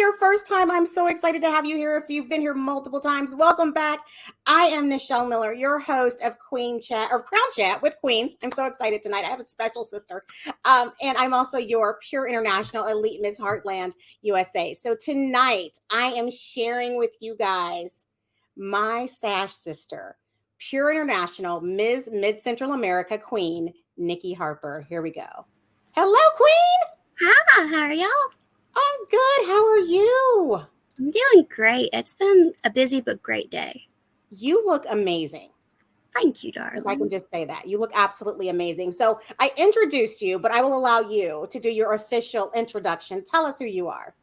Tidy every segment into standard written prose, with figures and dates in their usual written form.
your first time, I'm so excited to have you here. If you've been here multiple times, welcome back. I am Nichelle Miller, your host of Queen Chat or Crown Chat with Queens. I'm so excited tonight. I have a special sister. And I'm also your Pure International Elite Miss Heartland USA. So tonight I am sharing with you guys my Sash sister, Pure International Ms. Mid Central America Queen, Nikki Harper. Here we go. Hello, Queen. Hi, how are y'all? I'm good. How are you? I'm doing great. It's been a busy but great day. You look amazing. Thank you, darling. If I can just say that. You look absolutely amazing. So I introduced you, but I will allow you to do your official introduction. Tell us who you are.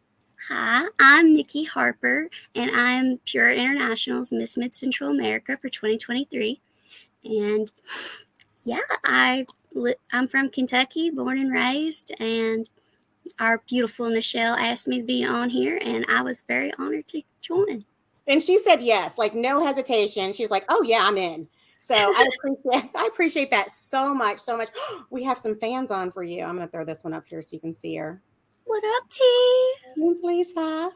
Hi, I'm Nikki Harper, and I'm Pure International's Miss Mid Central America for 2023. And yeah, I'm from Kentucky, born and raised, and our beautiful Nichelle asked me to be on here, and I was very honored to join. And she said yes, like no hesitation. She was like, "Oh yeah, I'm in." So I appreciate that so much, so much. We have some fans on for you. I'm going to throw this one up here so you can see her. What up, T? Thanks, Lisa.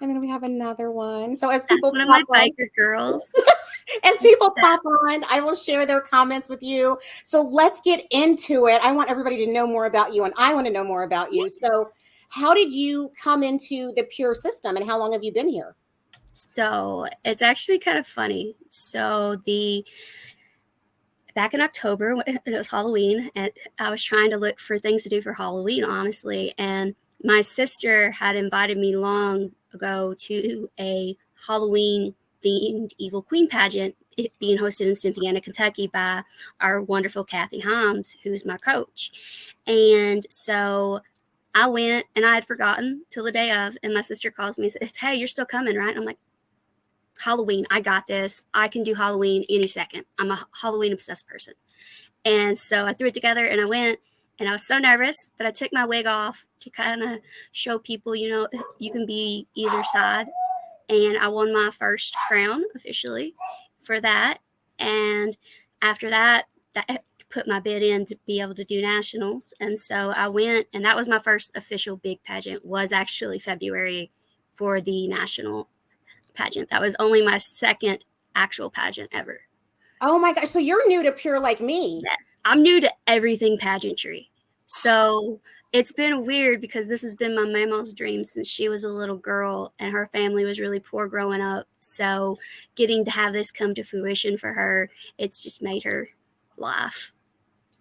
And then we have another one. So as That's people one of my pop on, biker girls. as people pop on, I will share their comments with you. So let's get into it. I want everybody to know more about you, and I want to know more about you. Yes. So how did you come into the Pure system, and how long have you been here? So it's actually kind of funny. So back in October, it was Halloween, and I was trying to look for things to do for Halloween, honestly. And my sister had invited me long ago to a Halloween-themed Evil Queen pageant being hosted in Cynthiana, Kentucky by our wonderful Kathy Holmes, who's my coach. And so I went, and I had forgotten till the day of, and my sister calls me and says, "Hey, you're still coming, right?" And I'm like, "Halloween, I got this. I can do Halloween any second. I'm a Halloween obsessed person." And so I threw it together and I went, and I was so nervous, but I took my wig off to kind of show people, you can be either side. And I won my first crown officially for that. And after that put my bid in to be able to do nationals. And so I went, and that was my first official big pageant, was actually February for the national pageant. That was only my second actual pageant ever. Oh my gosh. So you're new to Pure like me. Yes. I'm new to everything pageantry. So it's been weird because this has been my mama's dream since she was a little girl, and her family was really poor growing up. So getting to have this come to fruition for her, it's just made her laugh.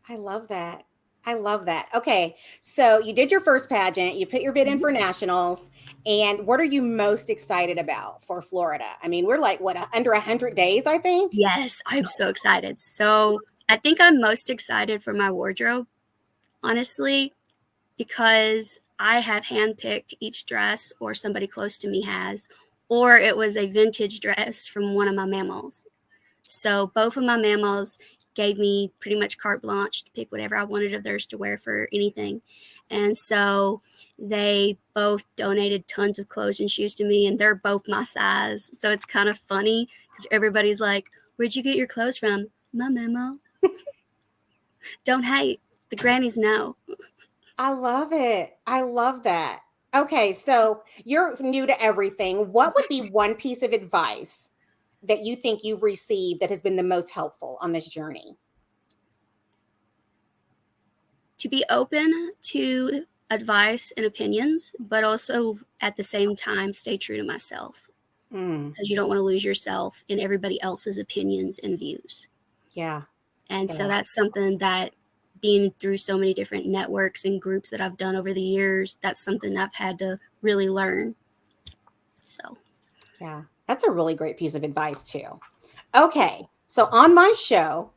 I love that. I love that. Okay. So you did your first pageant, you put your bid in for nationals. And what are you most excited about for Florida? I mean, we're like, under 100 days, I think? Yes, I'm so excited. So I think I'm most excited for my wardrobe, honestly, because I have handpicked each dress, or somebody close to me has, or it was a vintage dress from one of my mammals. So both of my mammals gave me pretty much carte blanche to pick whatever I wanted of theirs to wear for anything. And so they both donated tons of clothes and shoes to me, and they're both my size. So it's kind of funny because everybody's like, "Where'd you get your clothes from?" "My mama." Don't hate. The grannies know. I love it. I love that. Okay. So you're new to everything. What would be one piece of advice that you think you've received that has been the most helpful on this journey? To be open to advice and opinions, but also at the same time stay true to myself, because you don't want to lose yourself in everybody else's opinions and views. Yeah. And so that's something that, being through so many different networks and groups that I've done over the years, that's something I've had to really learn. So yeah, that's a really great piece of advice too. Okay. So on my show,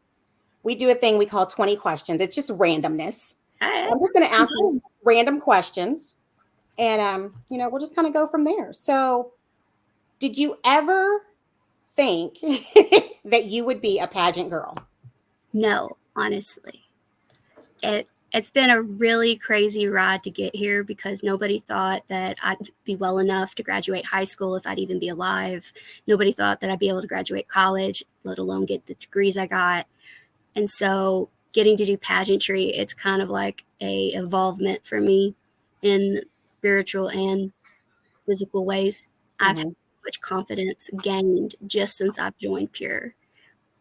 we do a thing we call 20 questions. It's just randomness. So I'm just going to ask you random questions, and we'll just kind of go from there. So, did you ever think that you would be a pageant girl? No, honestly. It's been a really crazy ride to get here, because nobody thought that I'd be well enough to graduate high school, if I'd even be alive. Nobody thought that I'd be able to graduate college, let alone get the degrees I got. And so getting to do pageantry, it's kind of like a involvement for me in spiritual and physical ways. I've had much confidence gained just since I've joined Pure,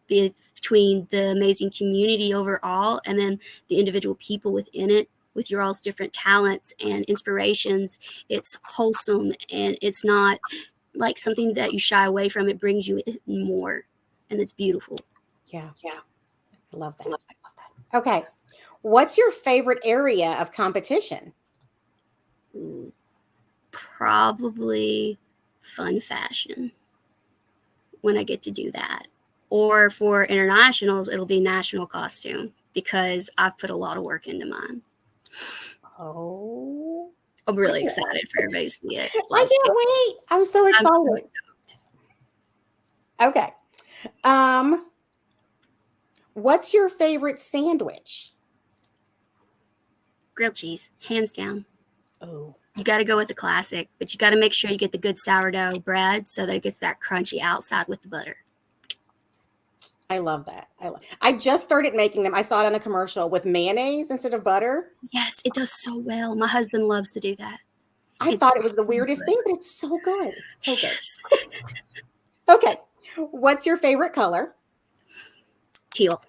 between the amazing community overall and then the individual people within it with your all's different talents and inspirations. It's wholesome and it's not like something that you shy away from. It brings you in more, and it's beautiful. Yeah. I love that. Okay. What's your favorite area of competition? Ooh, probably fun fashion, when I get to do that. Or for internationals, it'll be national costume because I've put a lot of work into mine. Oh, I'm really excited for everybody to see it. I can't wait. I'm so excited. I'm so stoked. Okay. What's your favorite sandwich? Grilled cheese, hands down. Oh, You got to go with the classic, but you got to make sure you get the good sourdough bread so that it gets that crunchy outside with the butter. I love that. I just started making them. I saw it on a commercial with mayonnaise instead of butter. Yes, it does so well. My husband loves to do that. I thought it was the weirdest thing, but it's so good. So good. Yes. Okay. What's your favorite color? Teal.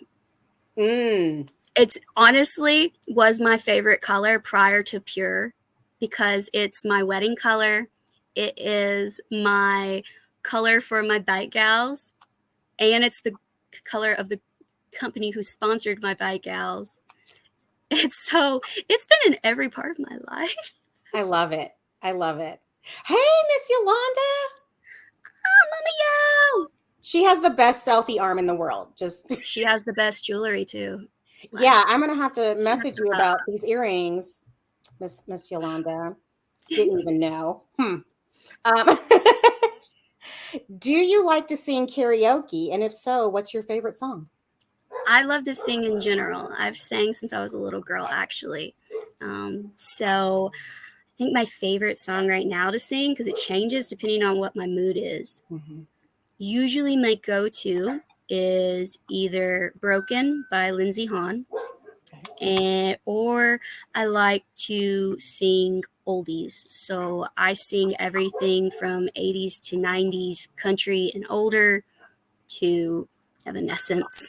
It's honestly was my favorite color prior to Pure because it's my wedding color. It is my color for my bike gals, and it's the color of the company who sponsored my bike gals. It's been in every part of my life. I love it. Hey, Miss Yolanda. Oh, Mama Yo! She has the best selfie arm in the world. She has the best jewelry too. Yeah, I'm gonna have to message you about these earrings, Miss Yolanda. Didn't even know. Do you like to sing karaoke? And if so, what's your favorite song? I love to sing in general. I've sang since I was a little girl, actually. So I think my favorite song right now to sing, because it changes depending on what my mood is. Usually my go-to is either Broken by Lindsey Hahn, or I like to sing oldies. So I sing everything from 80s to 90s, country and older, to Evanescence.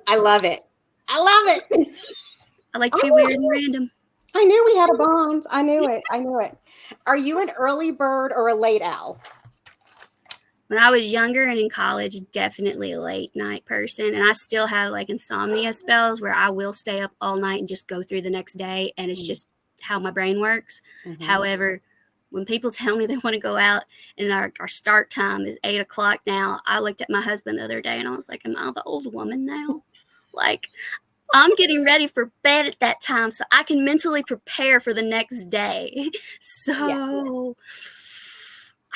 I love it. I like to be weird and random. I knew we had a bond. I knew it. Are you an early bird or a late owl? When I was younger and in college, definitely a late night person. And I still have like insomnia spells where I will stay up all night and just go through the next day. And it's just how my brain works. However, when people tell me they want to go out and our start time is 8 o'clock now, I looked at my husband the other day and I was like, am I the old woman now? Like, I'm getting ready for bed at that time so I can mentally prepare for the next day. So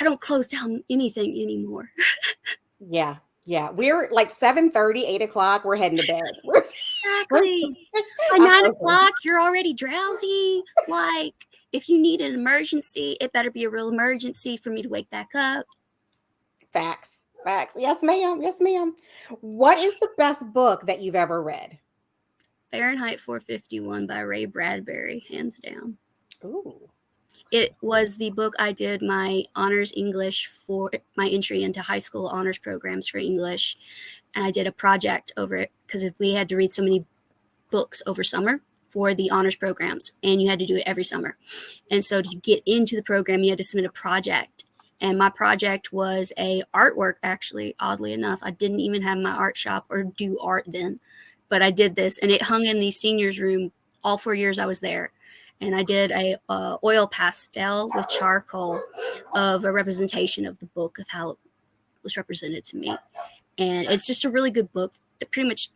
I don't close down anything anymore. Yeah. We're like 7:30, 8 o'clock. We're heading to bed. Exactly. By 9 o'clock, you're already drowsy. Like, if you need an emergency, it better be a real emergency for me to wake back up. Facts. Yes, ma'am. What is the best book that you've ever read? Fahrenheit 451 by Ray Bradbury, hands down. Ooh. It was the book I did my honors English for my entry into high school honors programs for English. And I did a project over it because we had to read so many books over summer for the honors programs, and you had to do it every summer. And so to get into the program, you had to submit a project. And my project was a artwork, actually, oddly enough. I didn't even have my art shop or do art then, but I did this, and it hung in the seniors room all 4 years I was there. And I did a oil pastel with charcoal of a representation of the book, of how it was represented to me. And it's just a really good book that pretty much,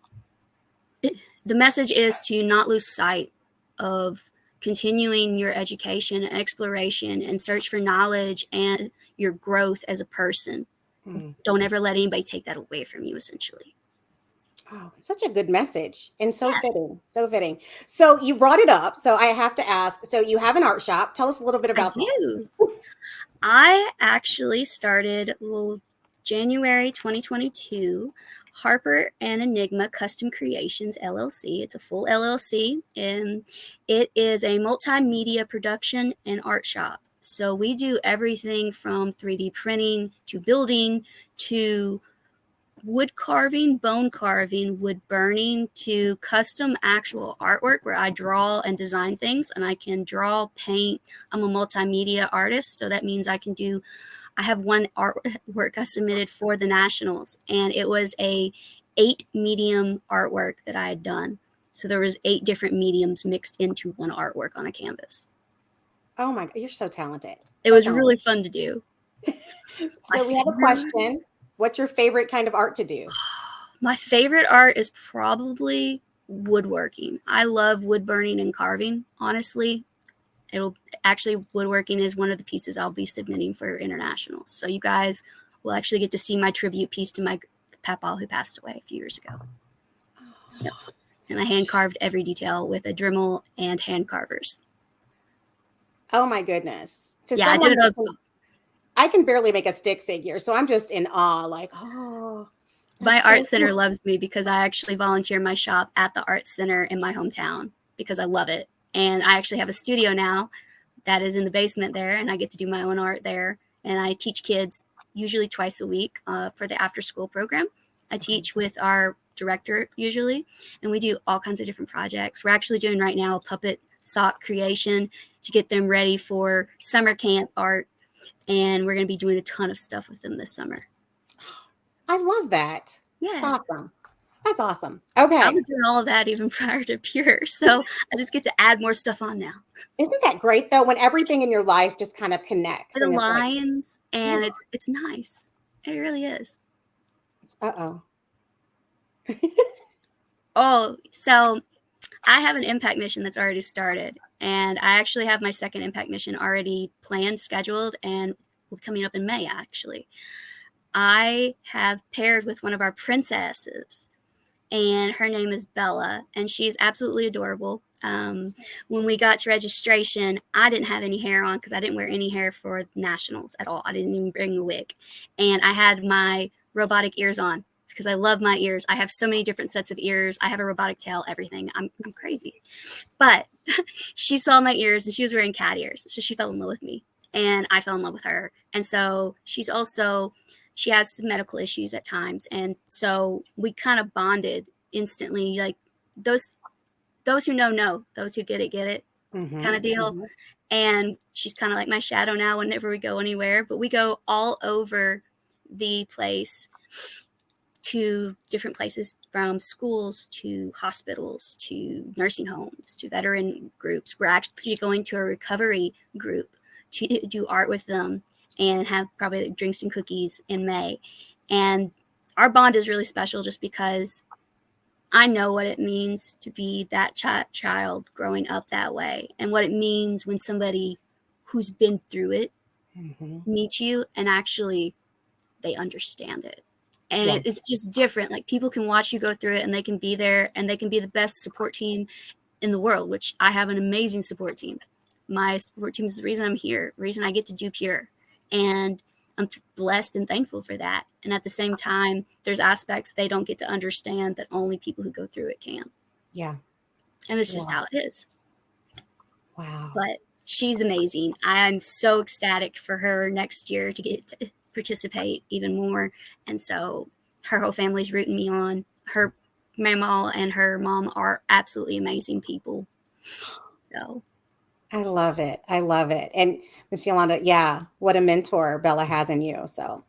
the message is to not lose sight of continuing your education and exploration and search for knowledge and your growth as a person. Don't ever let anybody take that away from you, essentially. Oh, such a good message and so fitting. So you brought it up. So I have to ask, so you have an art shop. Tell us a little bit about that. I actually started January 2022, Harper and Enigma Custom Creations LLC. It's a full LLC, and it is a multimedia production and art shop. So we do everything from 3D printing to building to wood carving, bone carving, wood burning, to custom actual artwork where I draw and design things, and I can draw, paint. I'm a multimedia artist, so that means I have one artwork I submitted for the nationals, and it was a 8 medium artwork that I had done. So there was 8 different mediums mixed into one artwork on a canvas. Oh my, you're so talented. It was really fun to do. So we have a question. What's your favorite kind of art to do? My favorite art is probably woodworking. I love wood burning and carving, honestly. Woodworking is one of the pieces I'll be submitting for internationals. So you guys will actually get to see my tribute piece to my papa who passed away a few years ago. Yep. And I hand carved every detail with a Dremel and hand carvers. Oh my goodness. Yeah, I did it as well. I can barely make a stick figure, so I'm just in awe, like, oh. My art center loves me because I actually volunteer my shop at the art center in my hometown because I love it. And I actually have a studio now that is in the basement there, and I get to do my own art there. And I teach kids usually twice a week for the after school program. I teach with our director usually, and we do all kinds of different projects. We're actually doing right now a puppet sock creation to get them ready for summer camp art. And we're going to be doing a ton of stuff with them this summer. I love that. Yeah. That's awesome. That's awesome. Okay. I was doing all of that even prior to Pure. So I just get to add more stuff on now. Isn't that great though? When everything in your life just kind of connects. It aligns and it's nice. It really is. Uh-oh. Oh, so I have an impact mission that's already started. And I actually have my second impact mission already planned, scheduled, and coming up in May, actually. I have paired with one of our princesses, and her name is Bella, and she's absolutely adorable. When we got to registration, I didn't have any hair on because I didn't wear any hair for nationals at all. I didn't even bring a wig. And I had my robotic ears on because I love my ears. I have so many different sets of ears. I have a robotic tail, everything. I'm crazy. But she saw my ears and she was wearing cat ears. So she fell in love with me and I fell in love with her. And so she has some medical issues at times. And so we kind of bonded instantly, like those who know, those who get it kind of deal. Mm-hmm. And she's kind of like my shadow now whenever we go anywhere, but we go all over the place to different places, from schools to hospitals to nursing homes to veteran groups. We're actually going to a recovery group to do art with them and have probably drinks and cookies in May. And our bond is really special just because I know what it means to be that child growing up that way, and what it means when somebody who's been through it meets you and actually they understand it. And it's just different. Like, people can watch you go through it and they can be there and they can be the best support team in the world, which I have an amazing support team. My support team is the reason I'm here, the reason I get to do Pure. And I'm blessed and thankful for that. And at the same time, there's aspects they don't get to understand that only people who go through it can. Yeah. And it's just how it is. Wow. But she's amazing. I'm so ecstatic for her next year to get to participate even more. And so her whole family's rooting me on. Her mama and her mom are absolutely amazing people. So I love it. I love it. And Miss Yolanda, yeah, what a mentor Bella has in you. So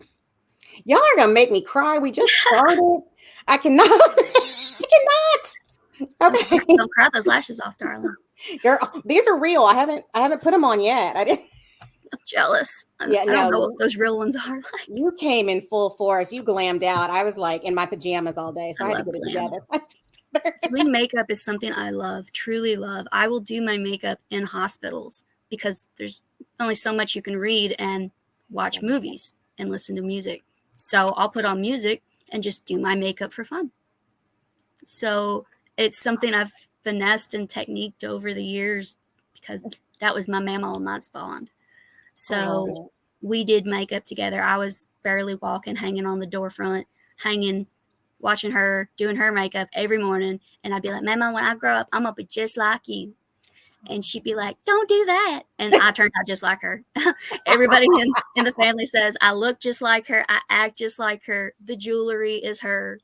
y'all are gonna make me cry. We just started. I cannot. I cannot. Okay. Don't cry those lashes off, darling. Girl, these are real. I haven't put them on yet. I didn't. I'm jealous. I don't know what those real ones are like. You came in full force. You glammed out. I was like in my pajamas all day, so I had to get it together. Doing makeup is something I love, truly love. I will do my makeup in hospitals because there's only so much you can read and watch movies and listen to music. So I'll put on music and just do my makeup for fun. So it's something I've finessed and techniqued over the years because that was my mama and mom's bond. So we did makeup together. I was barely walking, hanging on the door front, watching her, doing her makeup every morning. And I'd be like, Mama, when I grow up, I'm going to be just like you. And she'd be like, don't do that. And I turned out just like her. Everybody in the family says I look just like her. I act just like her. The jewelry is her.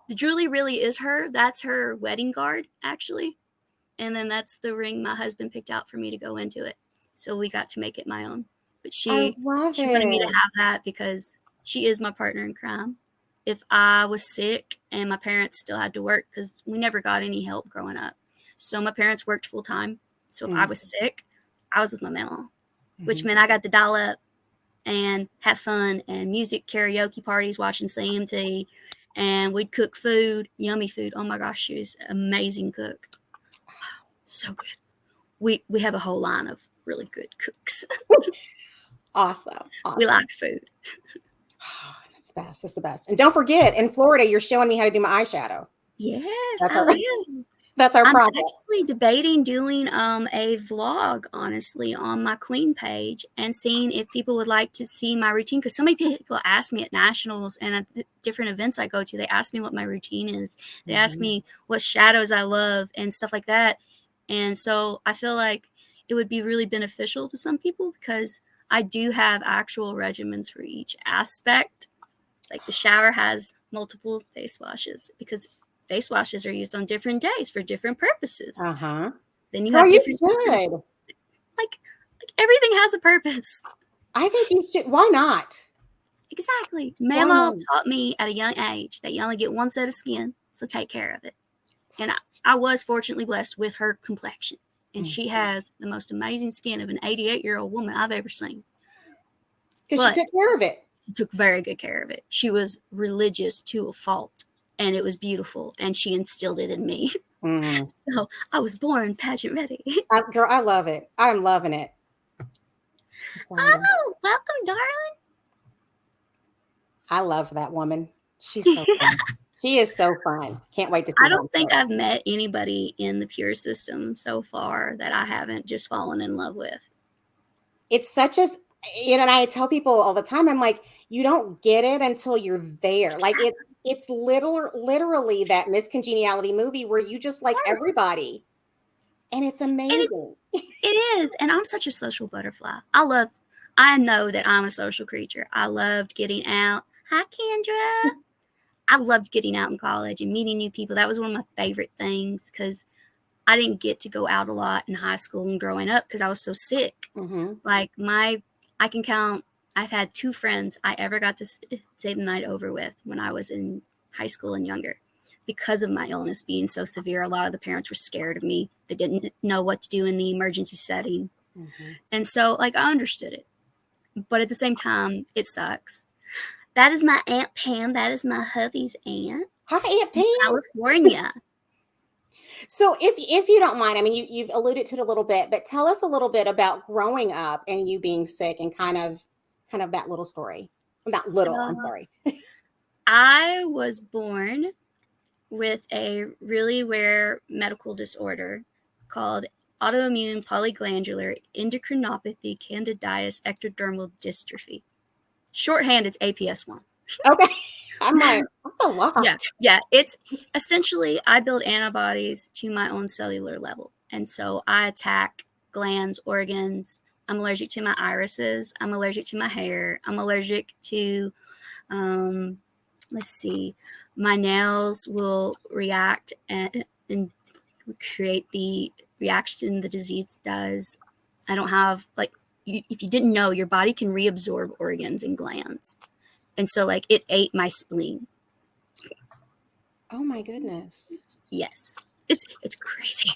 The jewelry really is her. That's her wedding guard, actually. And then that's the ring my husband picked out for me to go into it. So we got to make it my own. But she wanted me to have that because she is my partner in crime. If I was sick and my parents still had to work, because we never got any help growing up. So my parents worked full time. So if I was sick, I was with my mama, which meant I got to dial up and have fun and music karaoke parties watching CMT. And we'd cook food, yummy food. Oh my gosh, she was an amazing cook. So good. We have a whole line of really good cooks. Awesome. We like food. It's the best. It's the best. And don't forget, in Florida, you're showing me how to do my eyeshadow. Yes, That's our problem. I'm actually debating doing a vlog, honestly, on my Queen page and seeing if people would like to see my routine. Because so many people ask me at nationals and at different events I go to, they ask me what my routine is. They ask me what shadows I love and stuff like that. And so I feel like it would be really beneficial to some people because I do have actual regimens for each aspect. Like the shower has multiple face washes because face washes are used on different days for different purposes. Then you have different colors. Like everything has a purpose. I think you should. Why not? Exactly. Mama taught me at a young age that you only get one set of skin, so take care of it. And I was fortunately blessed with her complexion. And she has the most amazing skin of an 88-year-old woman I've ever seen. Because she took care of it. She took very good care of it. She was religious to a fault. And it was beautiful. And she instilled it in me. So I was born pageant ready. Girl, I love it. I'm loving it. Oh, welcome, darling. I love that woman. She's so fun. She is so fun. Can't wait to see her. I don't think I've met anybody in the Pure system so far that I haven't just fallen in love with. It's such as, and I tell people all the time, I'm like, you don't get it until you're there. Like it's literally that Miss Congeniality movie where you just like everybody. And it's amazing. It is. And I'm such a social butterfly. I know that I'm a social creature. I loved getting out. Hi, Kendra. I loved getting out in college and meeting new people. That was one of my favorite things because I didn't get to go out a lot in high school and growing up because I was so sick. Like I can count, I've had 2 friends I ever got to stay the night over with when I was in high school and younger. Because of my illness being so severe, a lot of the parents were scared of me. They didn't know what to do in the emergency setting. And so, I understood it. But at the same time, it sucks. That is my Aunt Pam. That is my hubby's aunt. Hi, Aunt Pam. California. So if you don't mind, I mean, you've alluded to it a little bit, but tell us a little bit about growing up and you being sick and kind of that little story. Not little, I'm sorry. I was born with a really rare medical disorder called autoimmune polyglandular endocrinopathy candidiase ectodermal dystrophy. Shorthand, it's APS1. Okay. I'm like, that's a lot. Yeah. It's essentially, I build antibodies to my own cellular level. And so I attack glands, organs. I'm allergic to my irises. I'm allergic to my hair. I'm allergic to, my nails will react and create the reaction the disease does. I don't have, if you didn't know, your body can reabsorb organs and glands. And so, it ate my spleen. Oh, my goodness. Yes. It's crazy.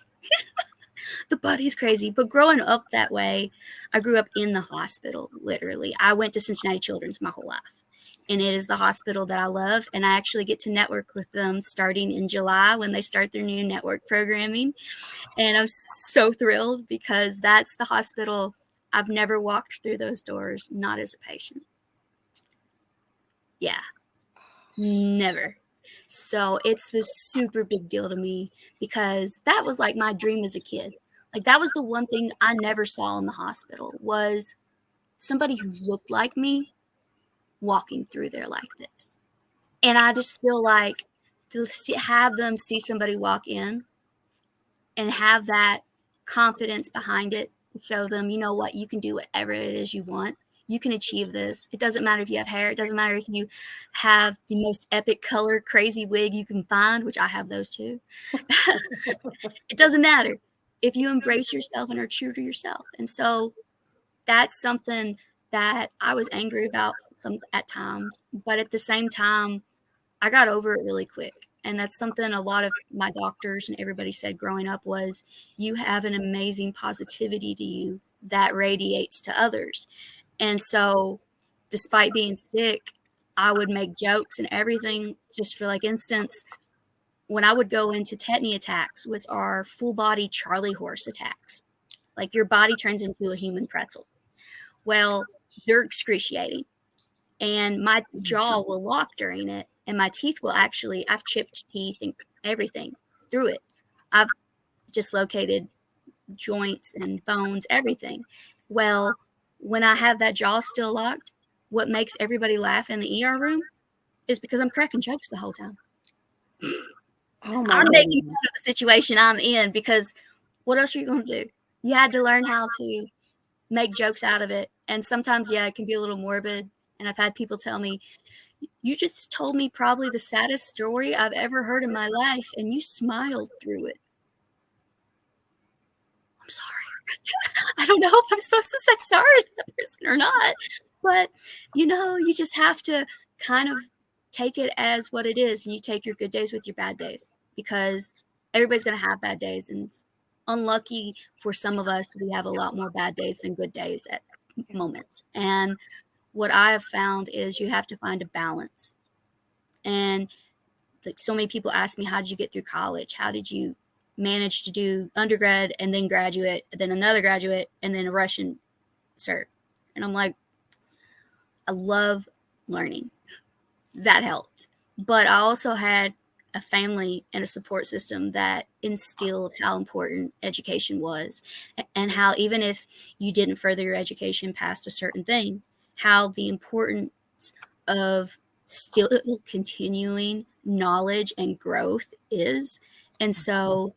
The body's crazy. But growing up that way, I grew up in the hospital, literally. I went to Cincinnati Children's my whole life. And it is the hospital that I love. And I actually get to network with them starting in July when they start their new network programming. And I'm so thrilled because that's the hospital. I've never walked through those doors, not as a patient. Yeah, never. So it's this super big deal to me because that was my dream as a kid. That was the one thing I never saw in the hospital was somebody who looked like me walking through there like this. And I just feel like to have them see somebody walk in and have that confidence behind it to show them, you know what, you can do whatever it is you want. You can achieve this. It doesn't matter if you have hair. It doesn't matter if you have the most epic color, crazy wig you can find, which I have those too. It doesn't matter if you embrace yourself and are true to yourself. And so that's something that I was angry about at times, but at the same time, I got over it really quick. And that's something a lot of my doctors and everybody said growing up was, you have an amazing positivity to you that radiates to others. And so despite being sick, I would make jokes and everything. Just for like instance, when I would go into tetany attacks, which are full body Charlie horse attacks, like your body turns into a human pretzel. Well, they're excruciating. And my jaw will lock during it. And my teeth will actually, I've chipped teeth and everything through it. I've dislocated joints and bones, everything. Well, when I have that jaw still locked, what makes everybody laugh in the ER room is because I'm cracking jokes the whole time. I'm making fun of the situation I'm in, because what else are you going to do? You had to learn how to make jokes out of it. And sometimes, yeah, it can be a little morbid. And I've had people tell me, you just told me probably the saddest story I've ever heard in my life, and you smiled through it. I'm sorry. I don't know if I'm supposed to say sorry to that person or not. But, you just have to kind of take it as what it is. And you take your good days with your bad days, because everybody's going to have bad days. And it's unlucky for some of us, we have a lot more bad days than good days at moments. And what I have found is you have to find a balance. And like, so many people ask me, how did you get through college? How did you manage to do undergrad and then graduate, then another graduate, and then a Russian cert? And I'm like, I love learning. That helped. But I also had a family and a support system that instilled how important education was, and how even if you didn't further your education past a certain thing, how the importance of still continuing knowledge and growth is. And so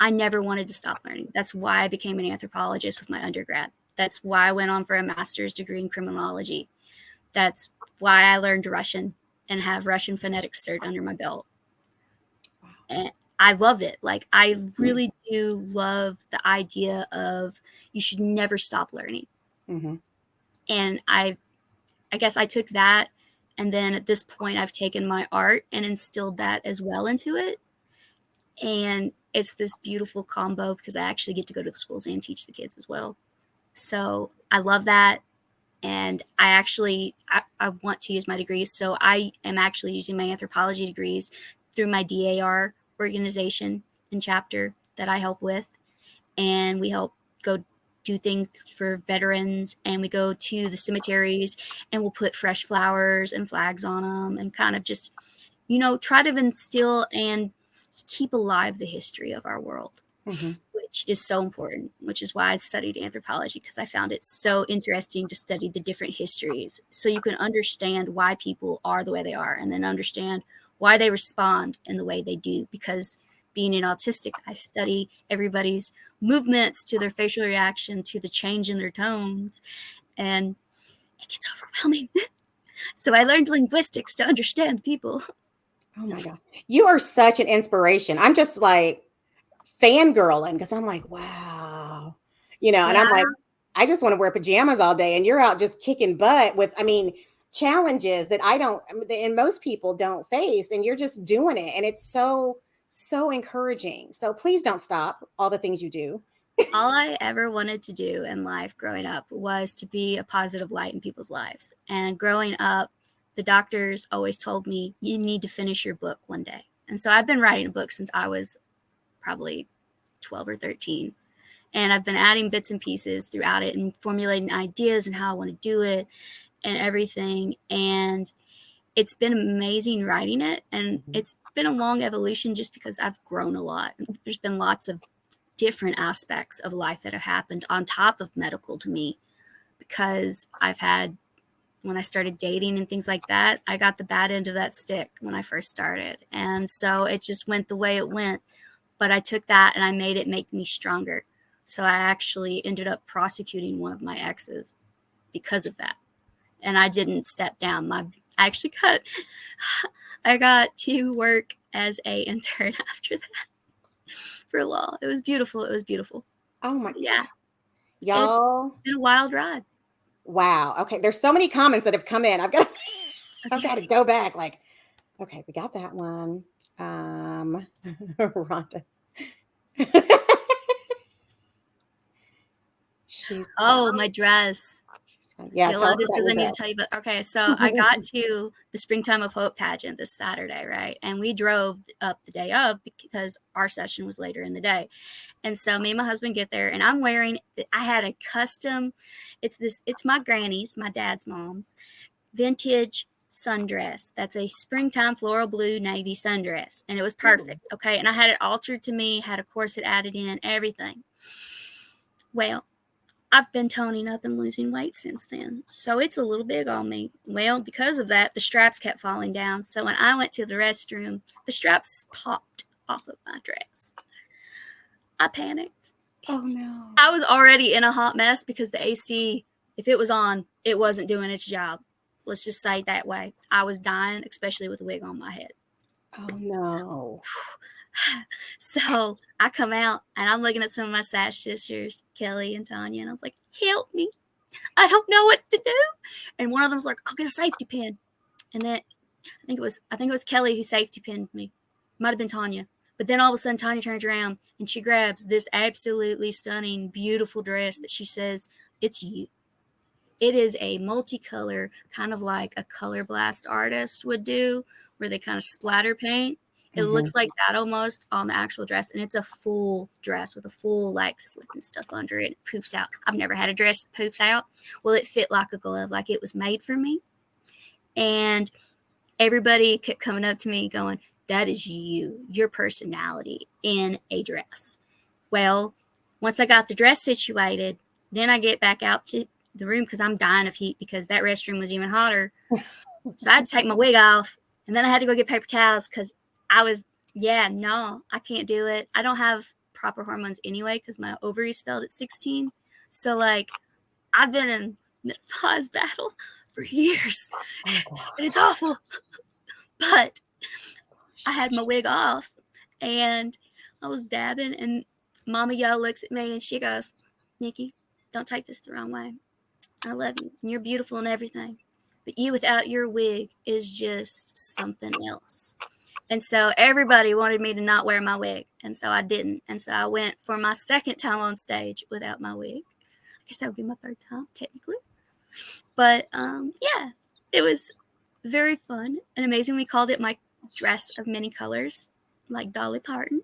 I never wanted to stop learning. That's why I became an anthropologist with my undergrad. That's why I went on for a master's degree in criminology. That's why I learned Russian and have Russian phonetics cert under my belt. And I love it. Like, I really do love the idea of you should never stop learning. Mm-hmm. And I guess I took that, and then at this point I've taken my art and instilled that as well into it. And it's this beautiful combo, because I actually get to go to the schools and teach the kids as well. So I love that. And I want to use my degrees. So I am actually using my anthropology degrees through my DAR organization and chapter that I help with. And we help go do things for veterans, and we go to the cemeteries and we'll put fresh flowers and flags on them, and kind of just, try to instill and keep alive the history of our world, which is so important, which is why I studied anthropology, because I found it so interesting to study the different histories, so you can understand why people are the way they are, and then understand why they respond in the way they do. Because being an autistic, I study everybody's movements, to their facial reaction, to the change in their tones, and it gets overwhelming. So I learned linguistics to understand people. Oh my God. You are such an inspiration. I'm just like fangirling, because I'm like, wow. And I'm like, I just want to wear pajamas all day, and you're out just kicking butt with, challenges that and most people don't face, and you're just doing it. And it's so encouraging. So please don't stop all the things you do. All I ever wanted to do in life growing up was to be a positive light in people's lives. And growing up, the doctors always told me, you need to finish your book one day. And so I've been writing a book since I was probably 12 or 13. And I've been adding bits and pieces throughout it and formulating ideas and how I want to do it and everything. And it's been amazing writing it. And it's been a long evolution, just because I've grown a lot. There's been lots of different aspects of life that have happened on top of medical to me, because when I started dating and things like that, I got the bad end of that stick when I first started. And so it just went the way it went. but I took that and I made it make me stronger. So I actually ended up prosecuting one of my exes because of that. And I didn't step down. I got to work as a intern after that for law. It was beautiful. It was beautiful. Oh my Yeah. Y'all. It's been a wild ride. Wow. Okay. There's so many comments that have come in. I've got to go back. Like, okay, we got that one. Rhonda. My dress. Yeah. Yolanda says I need to tell you, but okay. So I got to the Springtime of Hope pageant this Saturday, right? And we drove up the day of because our session was later in the day. And so me and my husband get there, and I'm wearing, I had a custom, it's my granny's, my dad's mom's, vintage sundress. That's a springtime floral blue navy sundress. And it was perfect. Okay. And I had it altered to me, had a corset added in, everything. Well, I've been toning up and losing weight since then. So it's a little big on me. Well, because of that, the straps kept falling down. So when I went to the restroom, the straps popped off of my dress. I panicked. Oh, no. I was already in a hot mess because the AC, if it was on, it wasn't doing its job. Let's just say it that way. I was dying, especially with a wig on my head. Oh, no. So I come out and I'm looking at some of my Sash sisters, Kelly and Tanya, and I was like, help me. I don't know what to do. And one of them was like, I'll get a safety pin. And then I think it was Kelly who safety pinned me. Might have been Tanya. But then all of a sudden Tanya turns around and she grabs this absolutely stunning, beautiful dress that she says, it's you. It is a multicolor, kind of like a color blast artist would do, where they kind of splatter paint. It looks like that almost on the actual dress, and it's a full dress with a full like slip and stuff under it. It poofs out. I've never had a dress that poofs out. Well, it fit like a glove, like it was made for me. And everybody kept coming up to me going, that is you, your personality in a dress. Well, once I got the dress situated, then I get back out to the room because I'm dying of heat because that restroom was even hotter. So I had to take my wig off, and then I had to go get paper towels because I can't do it. I don't have proper hormones anyway because my ovaries failed at 16. So like I've been in menopause battle for years, and it's awful. But I had my wig off, and I was dabbing, and Mama Yo looks at me, and she goes, Nikki, don't take this the wrong way. I love you, and you're beautiful and everything. But you without your wig is just something else. And so everybody wanted me to not wear my wig, and so I didn't. And so I went for my second time on stage without my wig. I guess that would be my third time, technically. But, it was very fun and amazing. We called it my dress of many colors, like Dolly Parton.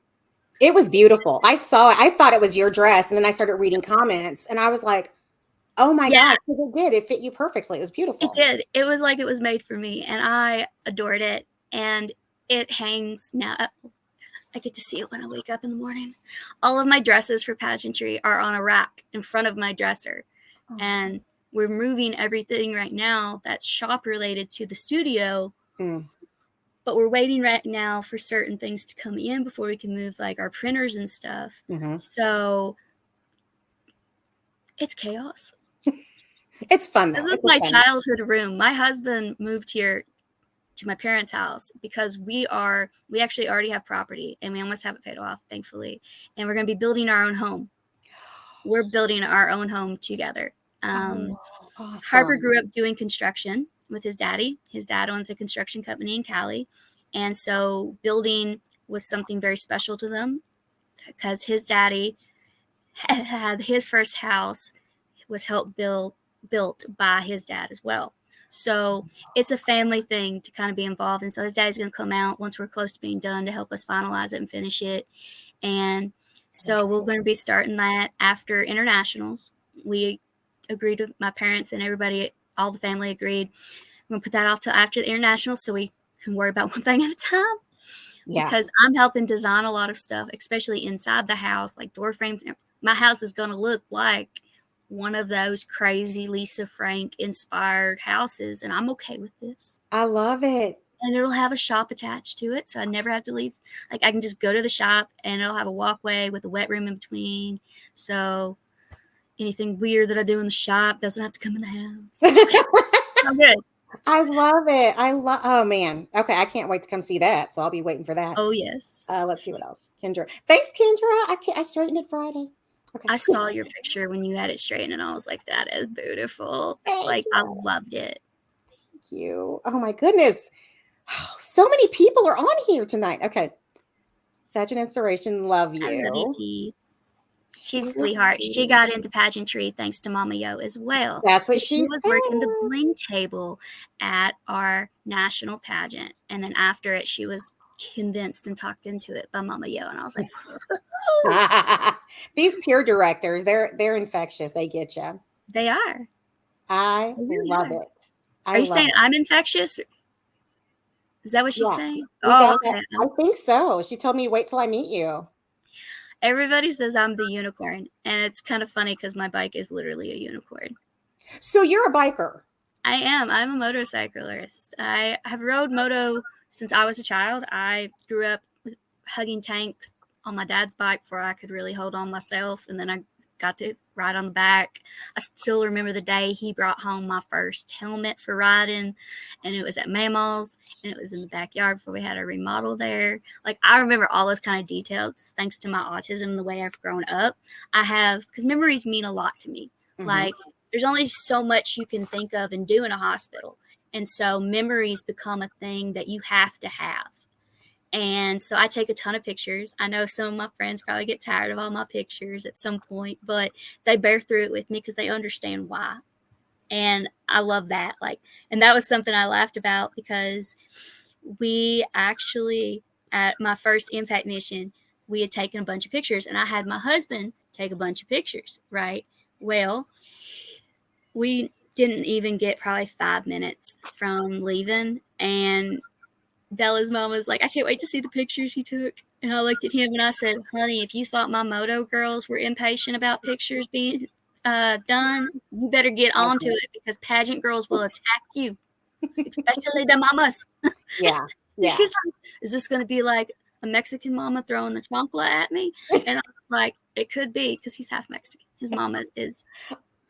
It was beautiful. I saw it. I thought it was your dress, and then I started reading comments, and I was like, oh my God, it did. It fit you perfectly. It was beautiful. It did. It was like it was made for me, and I adored it. And it hangs now. I get to see it when I wake up in the morning. All of my dresses for pageantry are on a rack in front of my dresser. Oh. And we're moving everything right now that's shop related to the studio. But we're waiting right now for certain things to come in before we can move like our printers and stuff. So it's chaos. It's fun though. This is my childhood room. My husband moved here to my parents' house because we actually already have property and we almost have it paid off, thankfully. And we're going to be building our own home. We're building our own home together. Awesome. Harper grew up doing construction with his daddy. His dad owns a construction company in Cali. And so building was something very special to them because his daddy had his first house was built by his dad as well. So it's a family thing to kind of be involved. And so his daddy's going to come out once we're close to being done to help us finalize it and finish it. And so we're going to be starting that after internationals. We agreed with my parents and everybody, all the family agreed. We're going to put that off till after the internationals so we can worry about one thing at a time. Yeah. Because I'm helping design a lot of stuff, especially inside the house, like door frames. My house is going to look like one of those crazy Lisa Frank inspired houses, and I'm okay with this. I love it. and it'll have a shop attached to it, so I never have to leave. Like, I can just go to the shop, and it'll have a walkway with a wet room in between, so anything weird that I do in the shop doesn't have to come in the house. I'm good. I love it. Oh man. Okay, I can't wait to come see that. So I'll be waiting for that. Oh, yes. Let's see what else. Kendra. Thanks, Kendra. I straightened it Friday. Okay. I saw your picture when you had it straightened, and I was like, that is beautiful. Thank I loved it. Thank you. Oh my goodness. So many people are on here tonight. Okay. Such an inspiration. Love you. I love you, T. She's a sweetheart. She got into pageantry thanks to Mama Yo as well. That's what she was working the bling table at our national pageant. And then after it, she was convinced and talked into it by Mama Yo. And I was like, these peer directors, they're infectious. They get you. They are. I really love it. Are you saying I'm infectious? Is that what she's saying? Oh, okay. I think so. She told me, wait till I meet you. Everybody says I'm the unicorn, and it's kind of funny because my bike is literally a unicorn. So you're a biker? I am. I'm a motorcyclist. I have rode moto since I was a child. I grew up hugging tanks on my dad's bike before I could really hold on myself, and then I got to ride on the back. I still remember the day he brought home my first helmet for riding, and it was at Mammal's, and it was in the backyard before we had a remodel there. Like, I remember all those kind of details thanks to my autism and the way I've grown up. Because memories mean a lot to me. Mm-hmm. Like, there's only so much you can think of and do in a hospital, and so memories become a thing that you have to have. And so I take a ton of pictures. I know some of my friends probably get tired of all my pictures at some point, but they bear through it with me because they understand why. And I love that. And that was something I laughed about because we actually, at my first impact mission, we had taken a bunch of pictures, and I had my husband take a bunch of pictures, right? Well, we didn't even get probably 5 minutes from leaving, and Bella's mom was like, I can't wait to see the pictures he took. And I looked at him and I said, honey, if you thought my moto girls were impatient about pictures being done, you better get onto it because pageant girls will attack you, especially the mamas. Yeah. Yeah. He's like, is this going to be like a Mexican mama throwing the chancla at me? And I was like, it could be because he's half Mexican. His mama is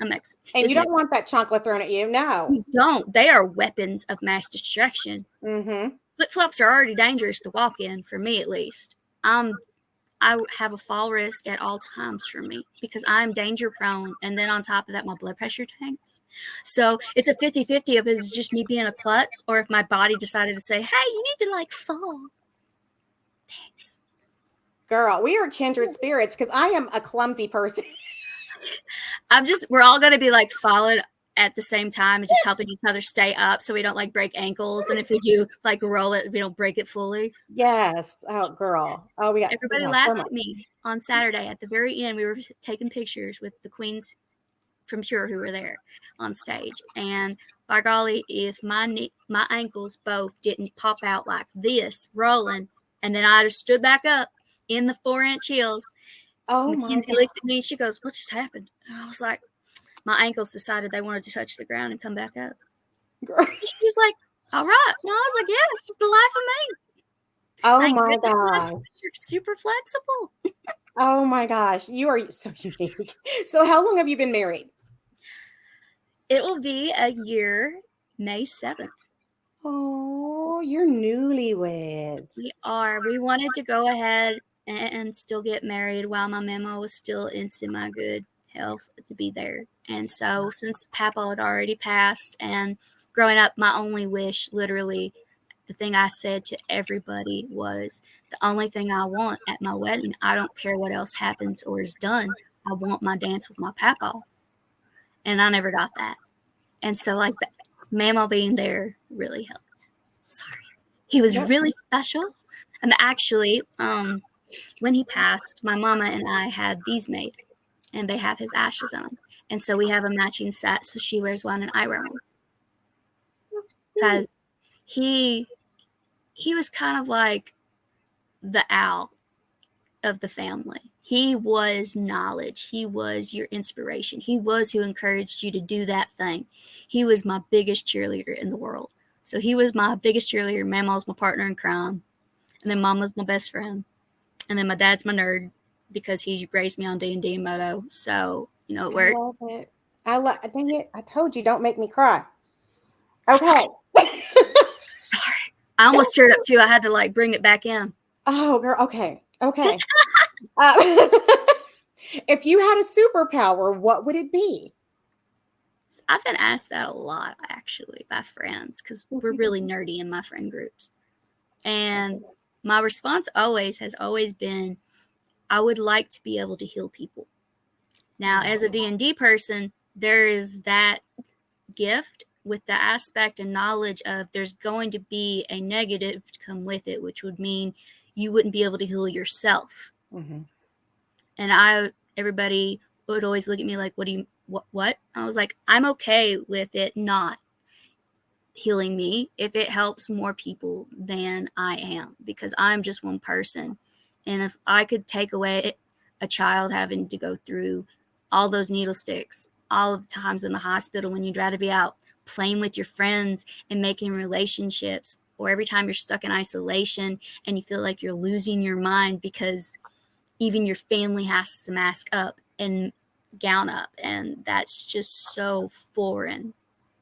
a Mexican. And you don't want that chancla thrown at you. No. You don't. They are weapons of mass destruction. Mm-hmm. Flip-flops are already dangerous to walk in, for me at least. I have a fall risk at all times for me because I'm danger prone. And then on top of that, my blood pressure tanks. So it's a 50-50 if it's just me being a klutz or if my body decided to say, hey, you need to fall. Thanks. Girl, we are kindred spirits because I am a clumsy person. We're all going to be falling at the same time and just helping each other stay up so we don't break ankles, and if we do roll it, we don't break it fully. Yes. Oh girl. Oh, we got everybody laughed at me on Saturday at the very end. We were taking pictures with the queens from Pure who were there on stage, and by golly, if my ankles both didn't pop out like this rolling, and then I just stood back up in the 4-inch heels. Oh, Mackenzie looks at me and she goes, what just happened? And I was like, my ankles decided they wanted to touch the ground and come back up. She was like, all right. No, I was like, yeah, it's just the life of me. Oh, my gosh. You're super flexible. Oh, my gosh. You are so unique. So how long have you been married? It will be a year, May 7th. Oh, you're newlyweds. We are. We wanted to go ahead and still get married while my mama was still in semi-good health to be there. And so since Papa had already passed and growing up, my only wish, literally, the thing I said to everybody was the only thing I want at my wedding, I don't care what else happens or is done. I want my dance with my Papa. And I never got that. And so Mama being there really helped. Sorry. He was really special. And actually, when he passed, my mama and I had these made. And they have his ashes on them. And so we have a matching set. So she wears one and I wear one. Because he was kind of like the owl of the family. He was knowledge. He was your inspiration. He was who encouraged you to do that thing. He was my biggest cheerleader in the world. So he was my biggest cheerleader. Mama was my partner in crime. And then Mom was my best friend. And then my dad's my nerd because he raised me on D&D and Moto. So, you know, it I love works. it. Dang it. I told you, don't make me cry. Okay. Sorry. I almost teared up too. I had to like bring it back in. Oh, girl. Okay. Okay. If you had a superpower, what would it be? I've been asked that a lot, actually, by friends because we're really nerdy in my friend groups. And my response has always been, I would like to be able to heal people. Now, as a D&D person, there is that gift with the aspect and knowledge of there's going to be a negative to come with it, which would mean you wouldn't be able to heal yourself. Mm-hmm. And everybody would always look at me like, what? I was like, I'm okay with it not healing me if it helps more people than I am, because I'm just one person. And if I could take away a child having to go through all those needle sticks, all of the times in the hospital when you'd rather be out playing with your friends and making relationships, or every time you're stuck in isolation and you feel like you're losing your mind because even your family has to mask up and gown up, and that's just so foreign,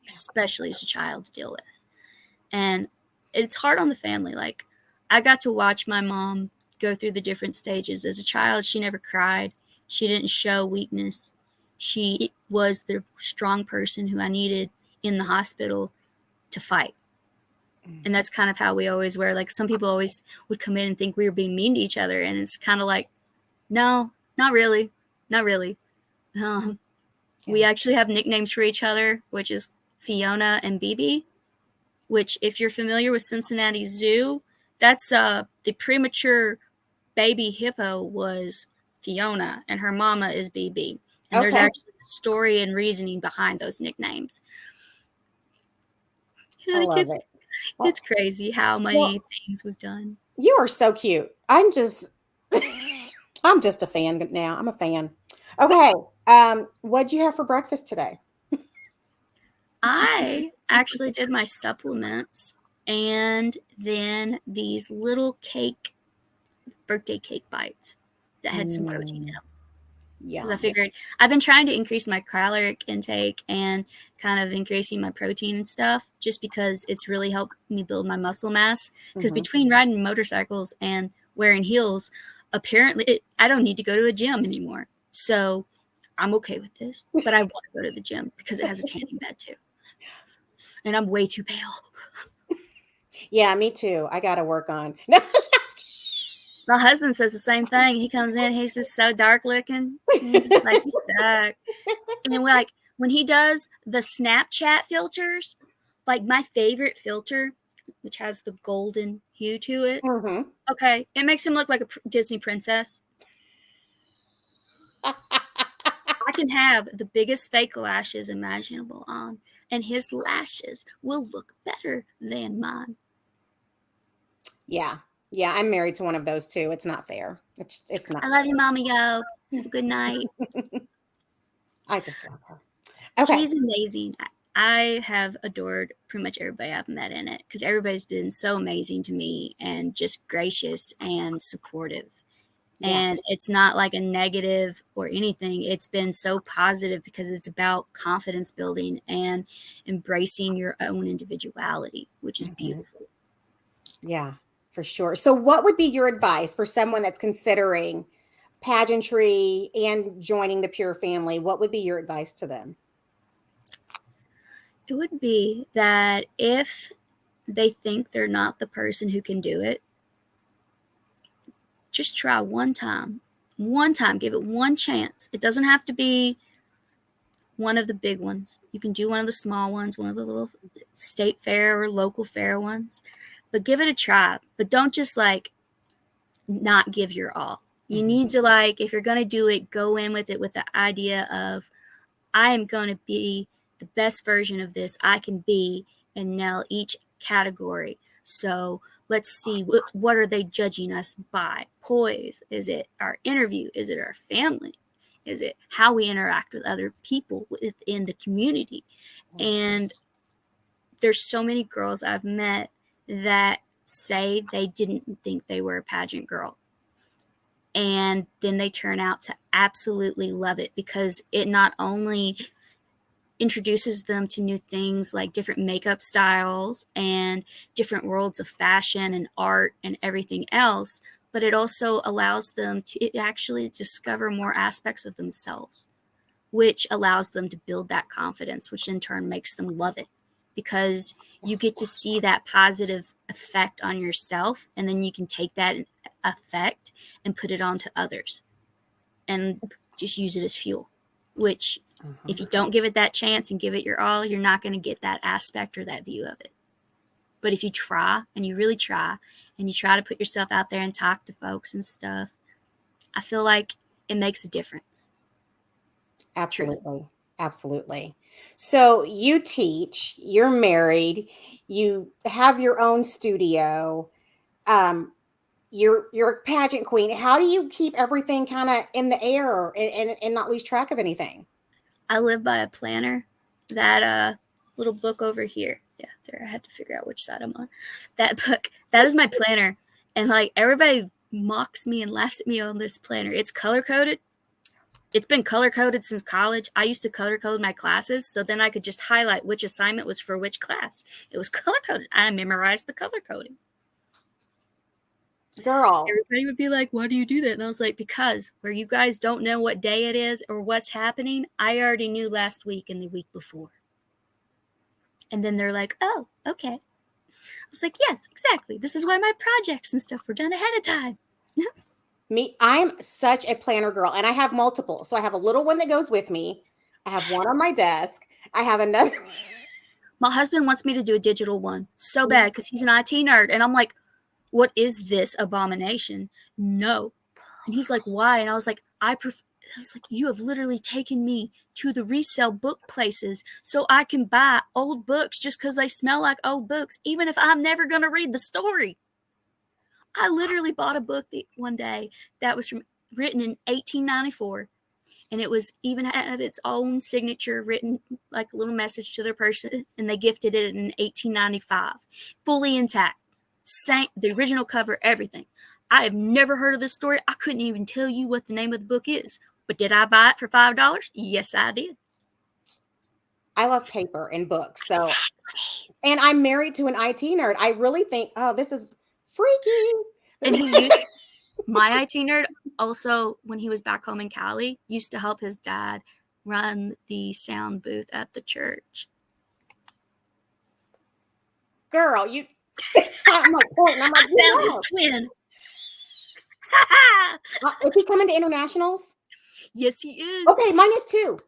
especially as a child, to deal with. And it's hard on the family. Like, I got to watch my mom go through the different stages. As a child, she never cried. She didn't show weakness. She was the strong person who I needed in the hospital to fight. And that's kind of how we always were. Like, some people always would come in and think we were being mean to each other. And it's kind of like, no, not really. Not really. We actually have nicknames for each other, which is Fiona and BB, which, if you're familiar with Cincinnati Zoo, that's the premature baby hippo was Fiona, and her mama is BB. And there's actually a story and reasoning behind those nicknames. I love it. It's crazy how many things we've done. You are so cute. I'm just a fan now. I'm a fan. Okay. What'd you have for breakfast today? I actually did my supplements and then these little birthday cake bites that had some protein in them. Yeah. Because I figured I've been trying to increase my caloric intake and kind of increasing my protein and stuff, just because it's really helped me build my muscle mass. Because between riding motorcycles and wearing heels, apparently I don't need to go to a gym anymore. So I'm okay with this, but I want to go to the gym because it has a tanning bed too. And I'm way too pale. Yeah, me too. I got to work on. My husband says the same thing. He comes in, he's just so dark looking. He's just like, you suck. And then when he does the Snapchat filters, like my favorite filter, which has the golden hue to it. Mm-hmm. Okay, it makes him look like a Disney princess. I can have the biggest fake lashes imaginable on, and his lashes will look better than mine. Yeah. Yeah, I'm married to one of those too. It's not fair. It's not. I love you, Mama Yo. Have a good night. I just love her. Okay. She's amazing. I have adored pretty much everybody I've met in it, because everybody's been so amazing to me and just gracious and supportive. Yeah. And it's not like a negative or anything. It's been so positive because it's about confidence building and embracing your own individuality, which is beautiful. Yeah, for sure. So what would be your advice for someone that's considering pageantry and joining the Pure family? What would be your advice to them? It would be that if they think they're not the person who can do it, just try one time, give it one chance. It doesn't have to be one of the big ones. You can do one of the small ones, one of the little state fair or local fair ones, but give it a try. But don't just like not give your all. You need to, like, if you're going to do it, go in with it with the idea of, I am going to be the best version of this I can be and nail each category. So let's see, what are they judging us by? Poise? Is it our interview? Is it our family? Is it how we interact with other people within the community? And there's so many girls I've met that say they didn't think they were a pageant girl. And then they turn out to absolutely love it, because it not only introduces them to new things like different makeup styles and different worlds of fashion and art and everything else, but it also allows them to actually discover more aspects of themselves, which allows them to build that confidence, which in turn makes them love it, because you get to see that positive effect on yourself, and then you can take that effect and put it onto others and just use it as fuel, which if you don't give it that chance and give it your all, you're not going to get that aspect or that view of it. But if you try, and you really try, and you try to put yourself out there and talk to folks and stuff, I feel like it makes a difference. Absolutely. Truly. Absolutely. So you teach, you're married, you have your own studio. You're a pageant queen. How do you keep everything kind of in the air and not lose track of anything? I live by a planner. That little book over here. Yeah, there. I had to figure out which side I'm on. That book. That is my planner. And like everybody mocks me and laughs at me on this planner. It's color coded. It's been color coded since college. I used to color code my classes, so then I could just highlight which assignment was for which class. It was color coded. I memorized the color coding. Girl. Everybody would be like, why do you do that? And I was like, because where you guys don't know what day it is or what's happening, I already knew last week and the week before. And then they're like, oh, okay. I was like, yes, exactly. This is why my projects and stuff were done ahead of time. I'm such a planner girl, and I have multiple. So I have a little one that goes with me. I have one on my desk. I have another. My husband wants me to do a digital one so bad because he's an IT nerd. And I'm like, what is this abomination? No. And he's like, why? And I was like, you have literally taken me to the resale book places so I can buy old books just because they smell like old books, even if I'm never going to read the story. I literally bought a book one day that was written in 1894. And it was even had its own signature written, like a little message to their person. And they gifted it in 1895, fully intact. Same, the original cover, everything. I have never heard of this story. I couldn't even tell you what the name of the book is. But did I buy it for $5? Yes, I did. I love paper and books. So, and I'm married to an IT nerd. I really think, oh, this is freaky. And he used my IT nerd also, when he was back home in Cali, used to help his dad run the sound booth at the church. Girl, you. I'm like, oh, and I'm like, I found his twin. Is he coming to internationals? Yes, he is. Okay, mine is too.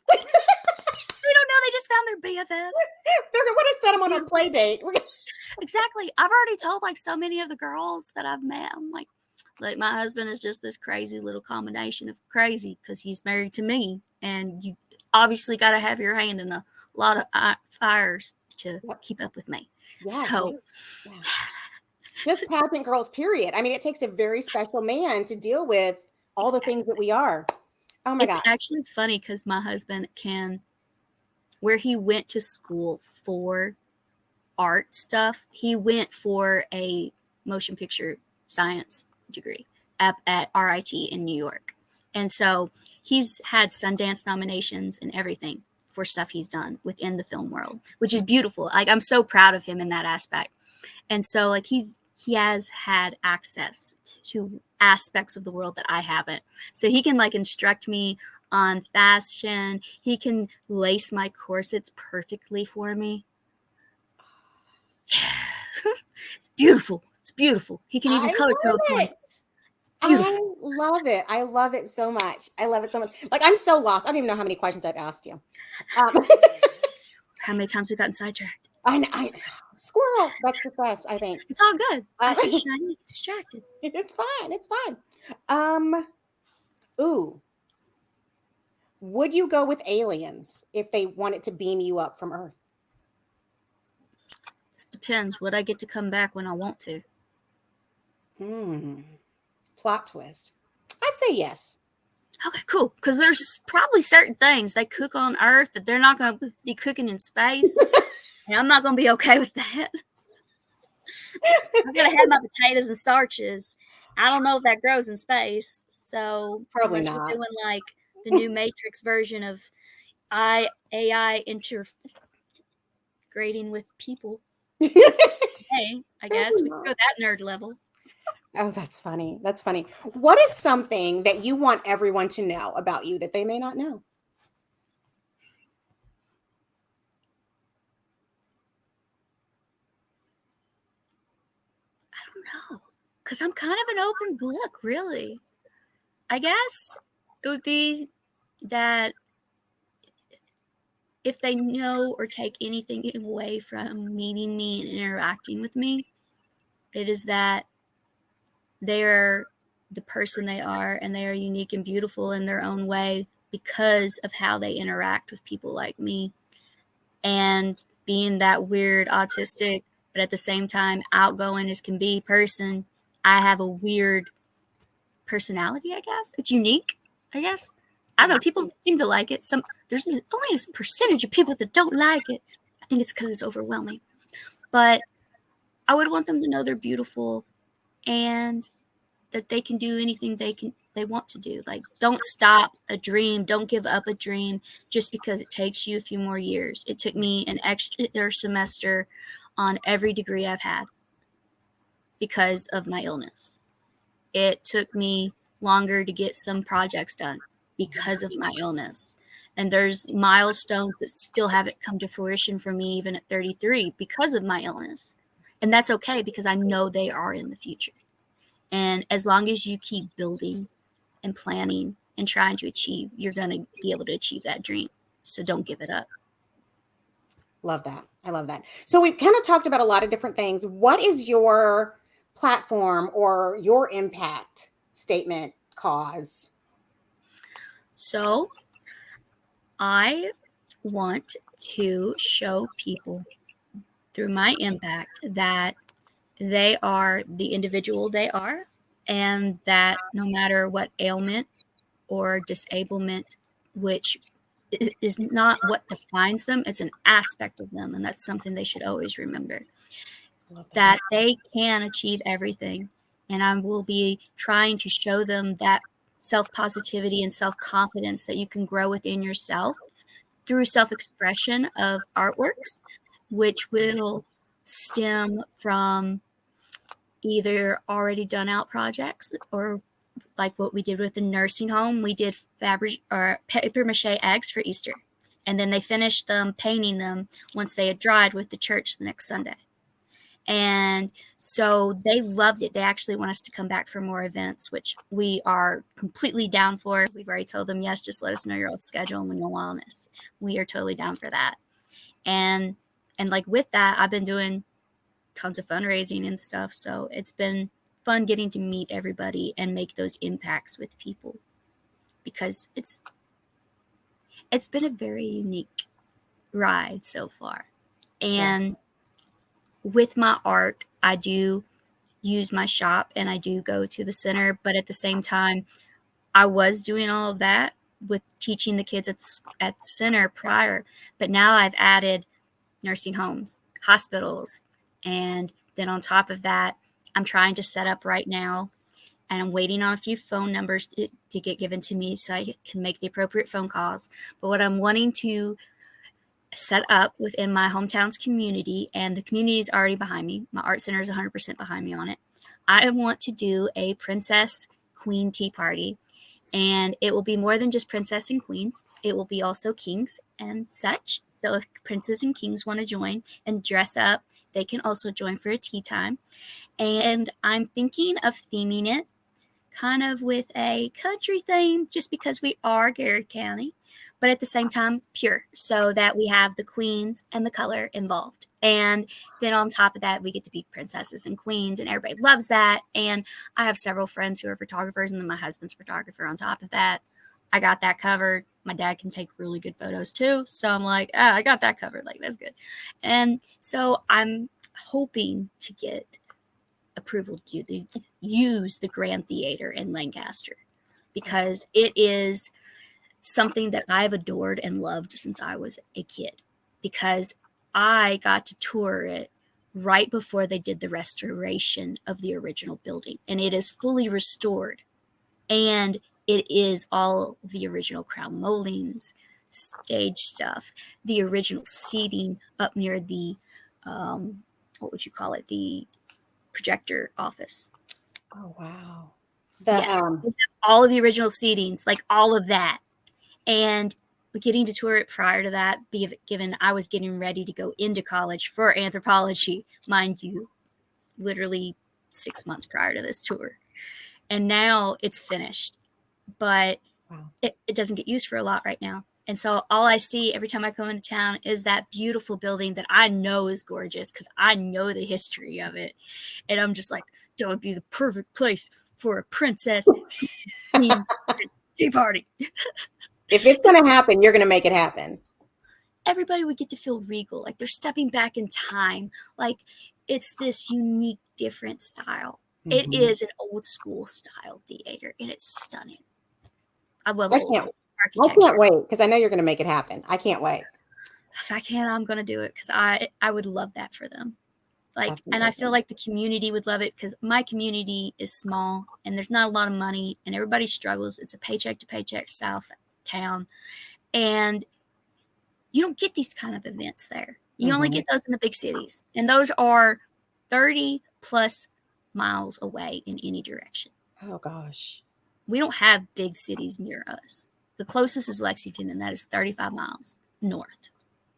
They don't know. They just found their BFF. They're going to set them on a play date. Exactly. I've already told like so many of the girls that I've met. I'm like my husband is just this crazy little combination of crazy because he's married to me, and you obviously got to have your hand in a lot of fires to keep up with me. Yeah, so, yeah. Just pageant girls, period. I mean, it takes a very special man to deal with all the things that we are. Oh my God. It's actually funny because my husband where he went to school for art stuff, he went for a motion picture science degree at RIT in New York. And so he's had Sundance nominations and everything for stuff he's done within the film world, which is beautiful. Like, I'm so proud of him in that aspect. And so like he has had access to aspects of the world that I haven't. So he can like instruct me on fashion. He can lace my corsets perfectly for me. It's beautiful. It's beautiful. He can even color code for me. I love it. I love it so much. I love it so much. Like, I'm so lost. I don't even know how many questions I've asked you. How many times we've gotten sidetracked? I squirrel. That's the best, I think. It's all good. I see shiny, distracted. It's fine. It's fine. Ooh. Would you go with aliens if they wanted to beam you up from Earth? This depends. Would I get to come back when I want to? Plot twist. I'd say yes. Okay, cool. Because there's probably certain things they cook on Earth that they're not going to be cooking in space. And I'm not going to be okay with that. I'm going to have my potatoes and starches. I don't know if that grows in space. So Probably unless not. we're doing like the new Matrix version of AI integrating with people, hey, I guess we can go that nerd level. Oh, that's funny. That's funny. What is something that you want everyone to know about you that they may not know? I don't know. Because I'm kind of an open book, really. I guess it would be that if they know or take anything away from meeting me and interacting with me, it is that they're the person they are and they are unique and beautiful in their own way because of how they interact with people like me. And being that weird autistic, but at the same time outgoing as can be person, I have a weird personality, I guess. It's unique, I guess. I don't know. People seem to like it. There's only a percentage of people that don't like it. I think it's because it's overwhelming. But I would want them to know they're beautiful and that they can do anything they want to do. Like, don't stop a dream. Don't give up a dream just because it takes you a few more years. It took me an extra semester on every degree I've had because of my illness. It took me longer to get some projects done because of my illness. And there's milestones that still haven't come to fruition for me even at 33 because of my illness. And that's okay because I know they are in the future. And as long as you keep building and planning and trying to achieve, you're going to be able to achieve that dream. So don't give it up. Love that. I love that. So we've kind of talked about a lot of different things. What is your platform or your impact statement cause? So I want to show people through my impact that they are the individual they are, and that no matter what ailment or disablement, which is not what defines them, it's an aspect of them. And that's something they should always remember, that they can achieve everything. And I will be trying to show them that self-positivity and self-confidence that you can grow within yourself through self-expression of artworks, which will stem from either already done out projects or like what we did with the nursing home. We did paper mache eggs for Easter. And then they finished them, painting them once they had dried with the church the next Sunday. And so they loved it. They actually want us to come back for more events, which we are completely down for. We've already told them, yes, just let us know your schedule and your wellness. We are totally down for that. And like with that, I've been doing tons of fundraising and stuff. So it's been fun getting to meet everybody and make those impacts with people, because it's been a very unique ride so far. And with my art, I do use my shop and I do go to the center, but at the same time, I was doing all of that with teaching the kids at the center prior, but now I've added nursing homes, hospitals, and then on top of that, I'm trying to set up right now, and I'm waiting on a few phone numbers to get given to me so I can make the appropriate phone calls. But what I'm wanting to set up within my hometown's community, and the community is already behind me. My art center is 100% behind me on it. I want to do a princess queen tea party, and it will be more than just princess and queens. It will be also kings and such. So if princes and kings want to join and dress up, they can also join for a tea time. And I'm thinking of theming it kind of with a country theme, just because we are Garrett County, but at the same time pure, so that we have the queens and the color involved. And then on top of that, we get to be princesses and queens, and everybody loves that. And I have several friends who are photographers, and then my husband's a photographer on top of that. I got that covered. My dad can take really good photos too. So I'm like, I got that covered. Like, that's good. And so I'm hoping to get approval to use the Grand Theater in Lancaster, because it is something that I've adored and loved since I was a kid, because I got to tour it right before they did the restoration of the original building, and it is fully restored, and it is all the original crown moldings, stage stuff, the original seating up near the what would you call it, the projector office. Oh wow. Yes, all of the original seatings, like all of that. And getting to tour it prior to that, given I was getting ready to go into college for anthropology, mind you, literally 6 months prior to this tour. And now it's finished, but wow. it doesn't get used for a lot right now. And so all I see every time I come into town is that beautiful building that I know is gorgeous because I know the history of it. And I'm just like, that would be the perfect place for a princess queen tea party. If it's going to happen, you're going to make it happen. Everybody would get to feel regal, like they're stepping back in time. Like it's this unique, different style. Mm-hmm. It is an old school style theater, and it's stunning. I love I old can't wait because I know you're going to make it happen. I can't wait. If I can, I'm going to do it because I would love that for them. Like, and I feel like the community would love it because my community is small and there's not a lot of money and everybody struggles. It's a paycheck to paycheck style town. And you don't get these kind of events there. You only get those in the big cities. And those are 30 plus miles away in any direction. Oh, gosh. We don't have big cities near us. The closest is Lexington, and that is 35 miles north.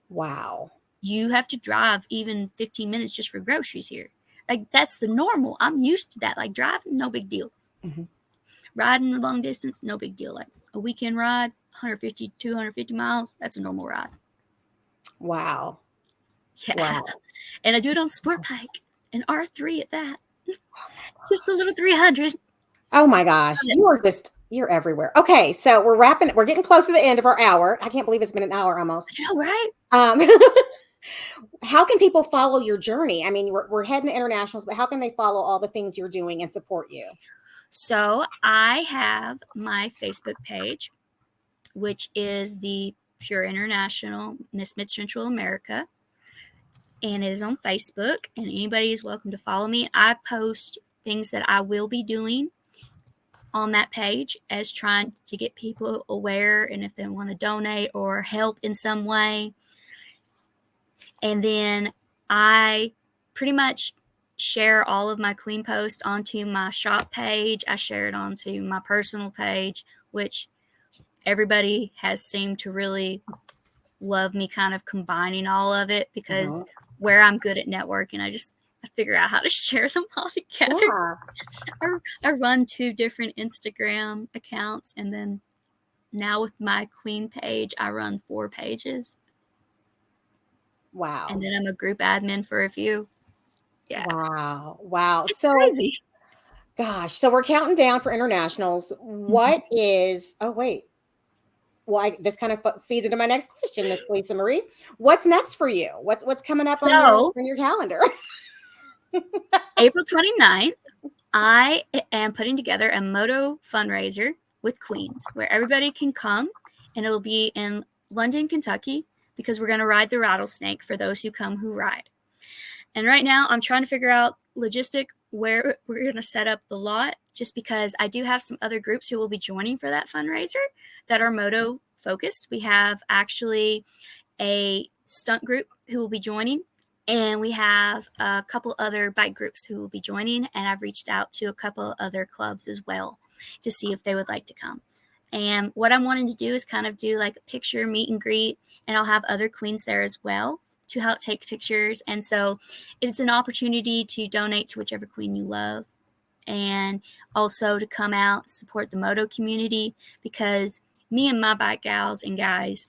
Wow. You have to drive even 15 minutes just for groceries here. Like, that's the normal. I'm used to that. Like, driving, no big deal. Mm-hmm. Riding a long distance, no big deal. Like, a weekend ride, 150, 250 miles, that's a normal ride. Wow. Yeah. Wow. And I do it on a sport bike, an R3 at that. Just a little 300. Oh, my gosh. You're everywhere. Okay, so we're getting close to the end of our hour. I can't believe it's been an hour almost. I know, right? How can people follow your journey? I mean, we're heading to internationals, but how can they follow all the things you're doing and support you? So I have my Facebook page, which is the Pure International Miss Mid Central America. And it is on Facebook, and anybody is welcome to follow me. I post things that I will be doing on that page as trying to get people aware and if they want to donate or help in some way. And then I pretty much share all of my queen posts onto my shop page. I share it onto my personal page, which everybody has seemed to really love me kind of combining all of it because where I'm good at networking, I figure out how to share them all together. Yeah. I run 2 different Instagram accounts, and then now with my queen page, I run 4 pages. Wow. And then I'm a group admin for a few. Yeah. Wow. It's crazy. Gosh, so we're counting down for internationals. What is, well, this kind of feeds into my next question, Miss Lisa Marie. What's next for you? What's coming up on your calendar? April 29th, I am putting together a moto fundraiser with Queens where everybody can come, and it'll be in London, Kentucky, because we're going to ride the rattlesnake for those who come who ride. And right now I'm trying to figure out logistic where we're going to set up the lot, just because I do have some other groups who will be joining for that fundraiser that are moto focused. We have actually a stunt group who will be joining, and we have a couple other bike groups who will be joining. And I've reached out to a couple other clubs as well to see if they would like to come. And what I'm wanting to do is kind of do like a picture meet and greet, and I'll have other queens there as well to help take pictures. And so it's an opportunity to donate to whichever queen you love, and also to come out, support the moto community, because me and my bike gals and guys,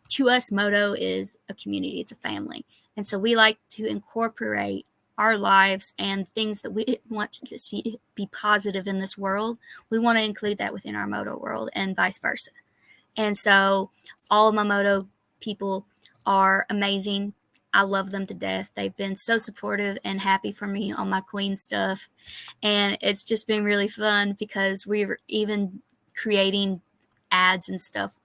to us, moto is a community, it's a family. And so we like to incorporate our lives and things that we want to see be positive in this world. We want to include that within our moto world and vice versa. And so all of my moto people are amazing. I love them to death. They've been so supportive and happy for me on my queen stuff. And it's just been really fun because we're even creating ads and stuff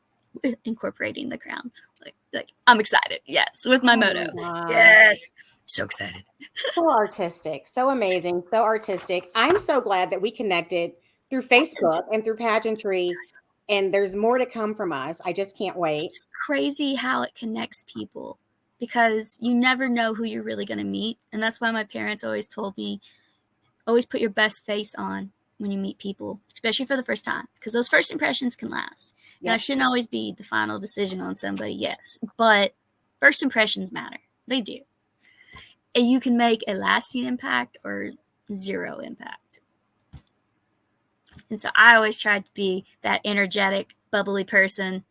incorporating the crown. Like, Like, I'm excited. Yes, with my motto. Yes. So excited. So artistic, so amazing, so artistic. I'm so glad that we connected through Facebook and through Pageantry, and there's more to come from us. I just can't wait. It's crazy how it connects people because you never know who you're really going to meet. And that's why my parents always told me, always put your best face on when you meet people, especially for the first time, because those first impressions can last. Now, it shouldn't always be the final decision on somebody, yes, but first impressions matter. They do. And you can make a lasting impact or zero impact. And so I always tried to be that energetic, bubbly person.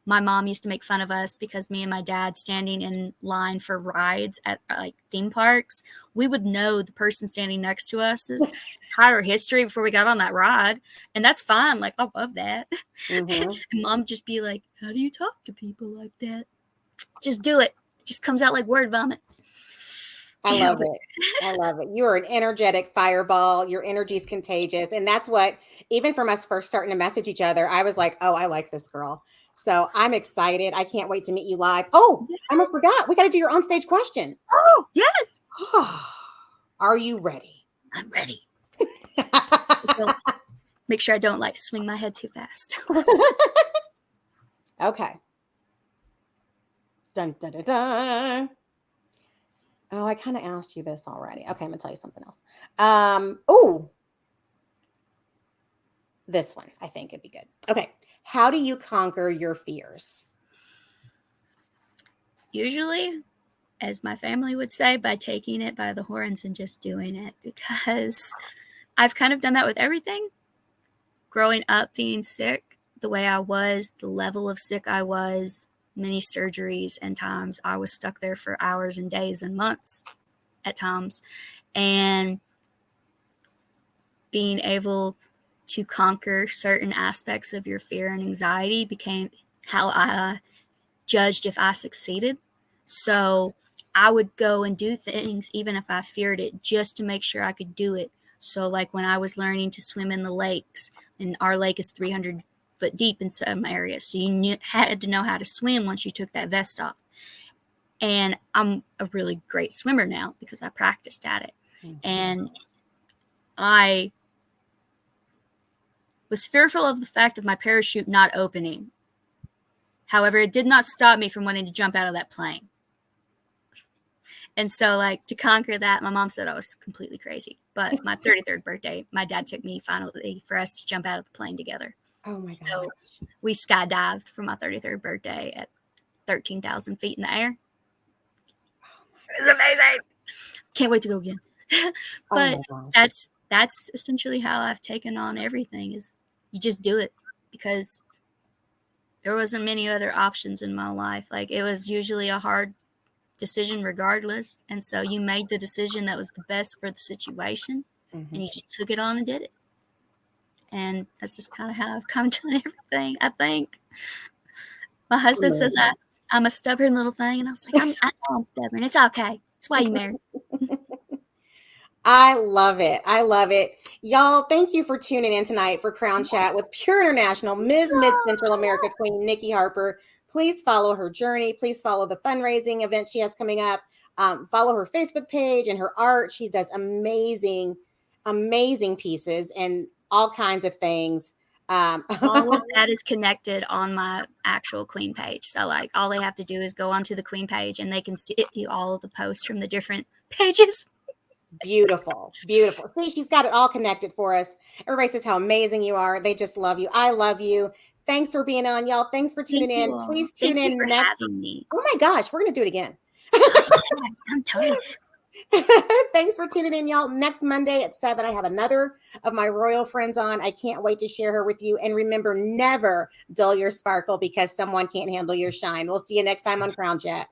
My mom used to make fun of us because me and my dad standing in line for rides at like theme parks, we would know the person standing next to us's entire history before we got on that ride. And that's fine. Like, I love that. And mom just be like, how do you talk to people like that? Just do it. It just comes out like word vomit. I love it. I love it. You are an energetic fireball. Your energy is contagious. And that's what, even from us first starting to message each other, I was like, oh, I like this girl. So I'm excited. I can't wait to meet you live. Oh, yes. I almost forgot. We got to do your onstage question. Oh, yes. Are you ready? I'm ready. Make sure I don't like swing my head too fast. Okay. Dun, dun, dun, dun. Oh, I kind of asked you this already. Okay, I'm going to tell you something else. Oh, this one, I think it'd be good. Okay. How do you conquer your fears? Usually, as my family would say, by taking it by the horns and just doing it, because I've kind of done that with everything. Growing up being sick, the way I was, the level of sick I was, many surgeries, and times I was stuck there for hours and days and months at times. And being able to conquer certain aspects of your fear and anxiety became how I judged if I succeeded. So I would go and do things even if I feared it, just to make sure I could do it. So like when I was learning to swim in the lakes, and our lake is 300 foot deep in some areas, so you had to know how to swim once you took that vest off. And I'm a really great swimmer now because I practiced at it. And I was fearful of the fact of my parachute not opening. However, it did not stop me from wanting to jump out of that plane. And so, like, to conquer that, my mom said I was completely crazy. But my 33rd birthday, my dad took me finally for us to jump out of the plane together. Oh, my So gosh. we skydived for my 33rd birthday at 13,000 feet in the air. It was amazing. Can't wait to go again. But that's essentially how I've taken on everything, is you just do it, because there wasn't many other options in my life. Like, it was usually a hard decision regardless. And so you made the decision that was the best for the situation, and you just took it on and did it. And that's just kind of how I've come to everything, I think. My husband says I'm a stubborn little thing, and I was like, I know I'm stubborn. It's okay. It's why you married. I love it. I love it. Y'all, thank you for tuning in tonight for Crown Chat with Pure International Ms. Mid-Central America Queen Nikki Harper. Please follow her journey. Please follow the fundraising event she has coming up. Follow her Facebook page and her art. She does amazing, amazing pieces and all kinds of things. All of that is connected on my actual Queen page. So, like, all they have to do is go onto the Queen page, and they can see all of the posts from the different pages. Beautiful, beautiful. See, she's got it all connected for us. Everybody says how amazing you are. They just love you. I love you. Thanks for being on, y'all. Thanks for tuning in. Please tune in next. Having me. Oh my gosh, we're gonna do it again. I'm tired. Thanks for tuning in, y'all. Next Monday at 7, I have another of my royal friends on. I can't wait to share her with you. And remember, never dull your sparkle, because someone can't handle your shine. We'll see you next time on Crown Chat.